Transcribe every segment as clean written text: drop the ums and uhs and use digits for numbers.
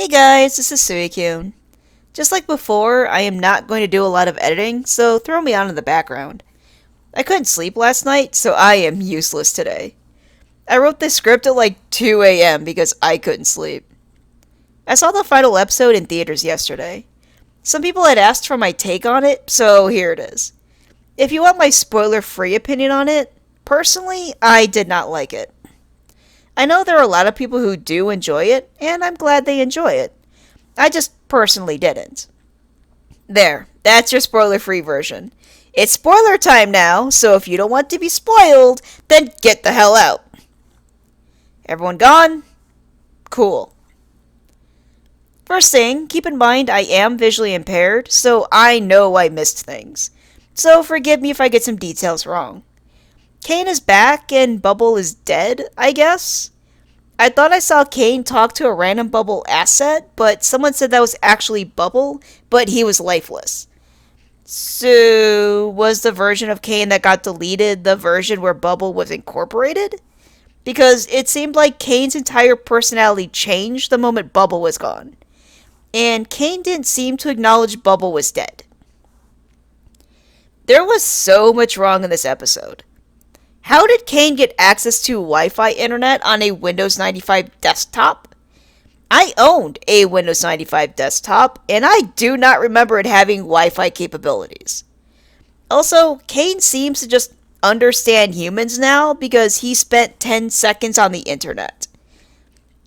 Hey guys, this is Suikyun. Just like before, I am not going to do a lot of editing, so throw me on in the background. I couldn't sleep last night, so I am useless today. I wrote this script at like 2 a.m. because I couldn't sleep. I saw the final episode in theaters yesterday. Some people had asked for my take on it, so here it is. If you want my spoiler-free opinion on it, personally, I did not like it. I know there are a lot of people who do enjoy it, and I'm glad they enjoy it. I just personally didn't. There, that's your spoiler-free version. It's spoiler time now, so if you don't want to be spoiled, then get the hell out. Everyone gone? Cool. First thing, keep in mind I am visually impaired, so I know I missed things. So forgive me if I get some details wrong. Kane is back and Bubble is dead, I guess? I thought I saw Kane talk to a random Bubble asset, but someone said that was actually Bubble, but he was lifeless. So, was the version of Kane that got deleted the version where Bubble was incorporated? Because it seemed like Kane's entire personality changed the moment Bubble was gone. And Kane didn't seem to acknowledge Bubble was dead. There was so much wrong in this episode. How did Kane get access to Wi-Fi internet on a Windows 95 desktop? I owned a Windows 95 desktop, and I do not remember it having Wi-Fi capabilities. Also, Kane seems to just understand humans now because he spent 10 seconds on the internet.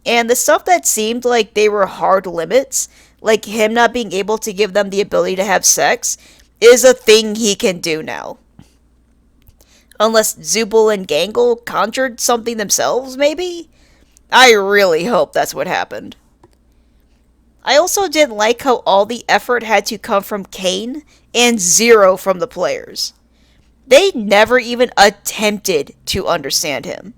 And the stuff that seemed like they were hard limits, like him not being able to give them the ability to have sex, is a thing he can do now. Unless Zubul and Gangle conjured something themselves, maybe? I really hope that's what happened. I also didn't like how all the effort had to come from Kane and zero from the players. They never even attempted to understand him.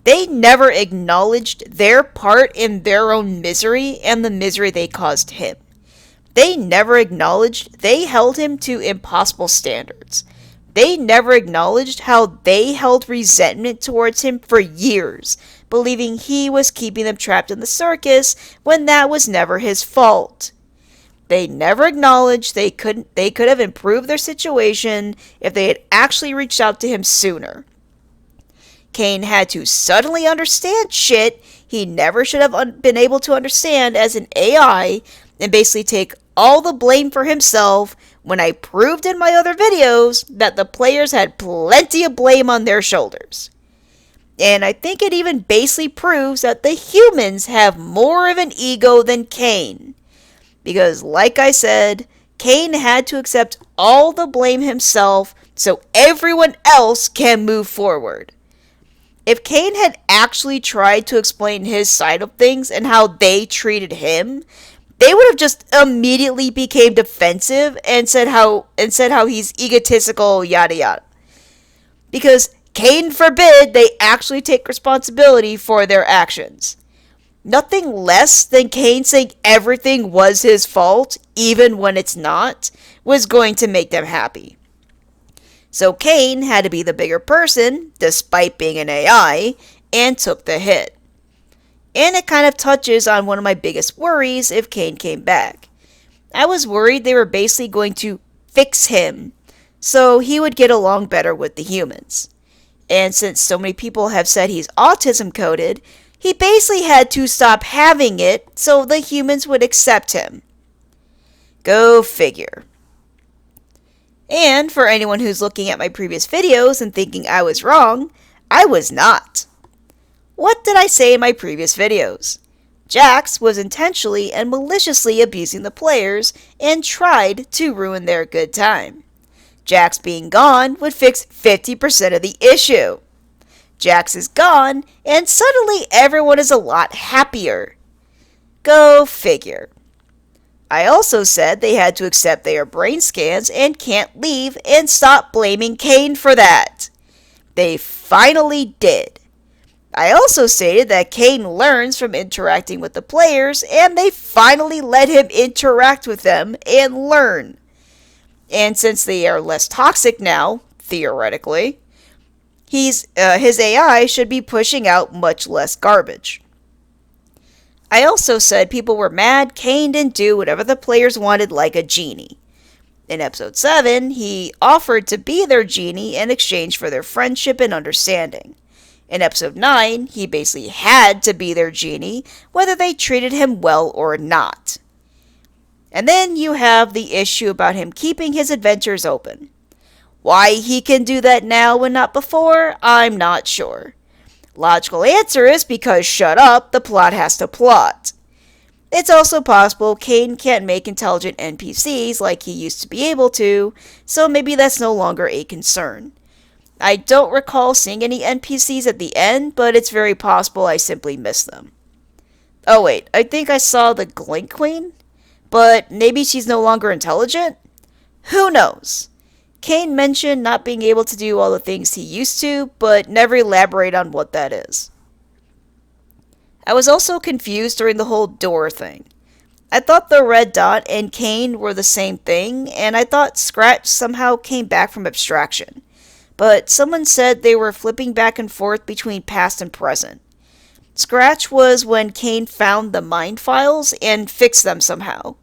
They never acknowledged their part in their own misery and the misery they caused him. They never acknowledged they held him to impossible standards. They never acknowledged how they held resentment towards him for years, believing he was keeping them trapped in the circus when that was never his fault. They never acknowledged they could have improved their situation if they had actually reached out to him sooner. Kane had to suddenly understand shit he never should have been able to understand as an AI and basically take all the blame for himself when I proved in my other videos that the players had plenty of blame on their shoulders. And I think it even basically proves that the humans have more of an ego than Kane. Because, like I said, Kane had to accept all the blame himself so everyone else can move forward. If Kane had actually tried to explain his side of things and how they treated him, they would have just immediately became defensive and said how he's egotistical, yada yada. Because Kane forbid they actually take responsibility for their actions. Nothing less than Kane saying everything was his fault, even when it's not, was going to make them happy. So Kane had to be the bigger person, despite being an AI, and took the hit. And it kind of touches on one of my biggest worries if Kane came back. I was worried they were basically going to fix him, so he would get along better with the humans. And since so many people have said he's autism coded, he basically had to stop having it so the humans would accept him. Go figure. And for anyone who's looking at my previous videos and thinking I was wrong, I was not. What did I say in my previous videos? Jax was intentionally and maliciously abusing the players and tried to ruin their good time. Jax being gone would fix 50% of the issue. Jax is gone, and suddenly everyone is a lot happier. Go figure. I also said they had to accept their brain scans and can't leave and stop blaming Kane for that. They finally did. I also stated that Kane learns from interacting with the players, and they finally let him interact with them and learn. And since they are less toxic now, theoretically, his AI should be pushing out much less garbage. I also said people were mad Kane didn't do whatever the players wanted like a genie. In episode 7, he offered to be their genie in exchange for their friendship and understanding. In episode 9, he basically had to be their genie, whether they treated him well or not. And then you have the issue about him keeping his adventures open. Why he can do that now and not before, I'm not sure. Logical answer is because shut up, the plot has to plot. It's also possible Kane can't make intelligent NPCs like he used to be able to, so maybe that's no longer a concern. I don't recall seeing any NPCs at the end, but it's very possible I simply missed them. Oh wait, I think I saw the Glink Queen? But maybe she's no longer intelligent? Who knows? Kane mentioned not being able to do all the things he used to, but never elaborate on what that is. I was also confused during the whole door thing. I thought the red dot and Kane were the same thing, and I thought Scratch somehow came back from abstraction. But someone said they were flipping back and forth between past and present. Scratch was when Kane found the mind files and fixed them somehow.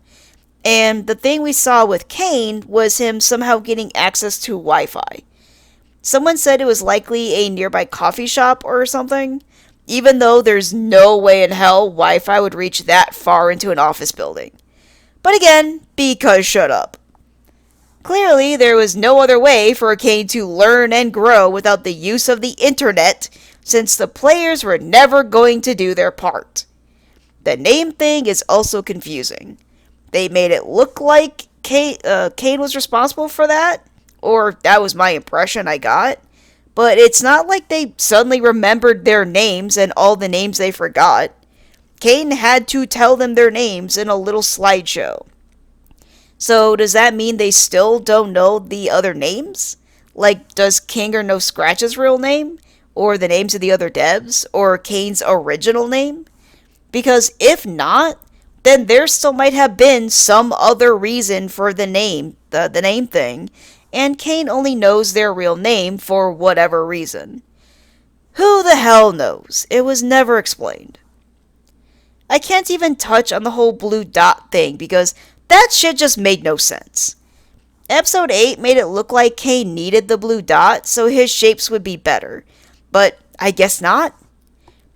And the thing we saw with Kane was him somehow getting access to Wi-Fi. Someone said it was likely a nearby coffee shop or something, even though there's no way in hell Wi-Fi would reach that far into an office building. But again, because shut up. Clearly, there was no other way for Kane to learn and grow without the use of the internet, since the players were never going to do their part. The name thing is also confusing. They made it look like Kane was responsible for that, or that was my impression I got. But it's not like they suddenly remembered their names and all the names they forgot. Kane had to tell them their names in a little slideshow. So does that mean they still don't know the other names? Like, does Kinger know Scratch's real name? Or the names of the other devs? Or Kane's original name? Because if not, then there still might have been some other reason for the name thing, and Kane only knows their real name for whatever reason. Who the hell knows? It was never explained. I can't even touch on the whole blue dot thing because that shit just made no sense. Episode 8 made it look like Kane needed the blue dot so his shapes would be better, but I guess not.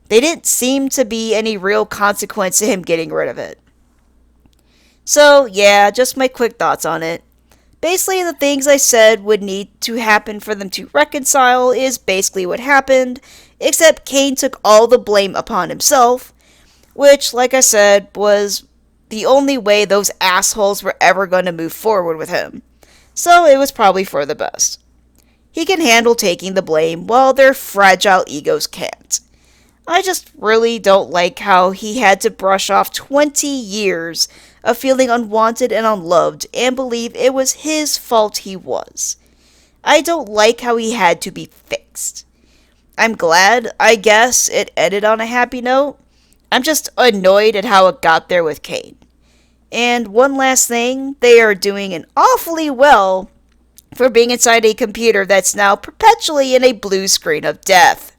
They didn't seem to be any real consequence to him getting rid of it. So, yeah, just my quick thoughts on it. Basically, the things I said would need to happen for them to reconcile is basically what happened, except Kane took all the blame upon himself, which, like I said, was the only way those assholes were ever going to move forward with him. So it was probably for the best. He can handle taking the blame, while their fragile egos can't. I just really don't like how he had to brush off 20 years of feeling unwanted and unloved and believe it was his fault he was. I don't like how he had to be fixed. I'm glad, I guess, it ended on a happy note. I'm just annoyed at how it got there with Kane. And one last thing, they are doing an awfully well for being inside a computer that's now perpetually in a blue screen of death.